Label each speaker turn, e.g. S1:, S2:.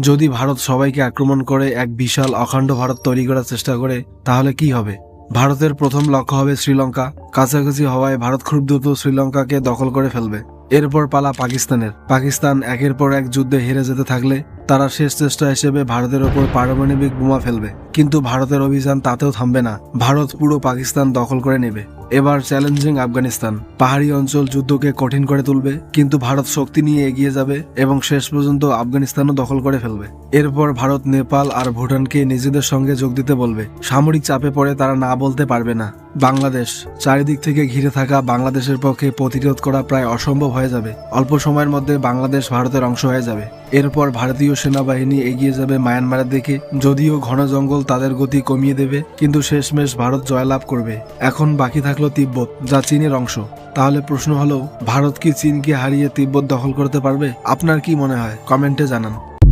S1: যদি ভারত সবাইকে আক্রমণ করে এক বিশাল অখণ্ড ভারত তৈরি করার চেষ্টা করে তাহলে কি হবে? ভারতের প্রথম লক্ষ্য হবে শ্রীলঙ্কা। কাছাকাছি হওয়ায় ভারত খুব দ্রুত শ্রীলঙ্কাকে দখল করে ফেলবে। এরপর পালা পাকিস্তানের। পাকিস্তান একের পর এক যুদ্ধে হেরে যেতে থাকলে তারা শেষ চেষ্টা হিসেবে ভারতের ওপর পারমাণবিক বোমা ফেলবে। কিন্তু ভারতের অভিযান তাতেও থামবে না। ভারত পুরো পাকিস্তান দখল করে নেবে। এবার চ্যালেঞ্জিং আফগানিস্তান। পাহাড়ি অঞ্চল যুদ্ধকে কঠিন করে তুলবে, কিন্তু ভারত শক্তি নিয়ে এগিয়ে যাবে এবং শেষ পর্যন্ত আফগানিস্তানও দখল করে ফেলবে। এরপর ভারত নেপাল আর ভুটানকে নিজেদের সঙ্গে যোগ দিতে বলবে। সামরিক চাপে পড়ে তারা না বলতে পারবে না। বাংলাদেশ। চারিদিক থেকে ঘিরে থাকা বাংলাদেশের পক্ষে প্রতিরোধ করা প্রায় অসম্ভব হয়ে যাবে। অল্প সময়ের মধ্যে বাংলাদেশ ভারতের অংশ হয়ে যাবে। এরপর ভারতীয় সেনাবাহিনী এগিয়ে যাবে মায়ানমারের দিকে। যদিও ঘন জঙ্গল তাদের গতি কমিয়ে দেবে, কিন্তু শেষমেশ ভারত জয়লাভ করবে। এখন বাকি থাকলো তিব্বত, যা চীনের অংশ। তাহলে প্রশ্ন হলো, ভারত কি চীনকে হারিয়ে তিব্বত দখল করতে পারবে? আপনার কি মনে হয়? কমেন্টে জানান।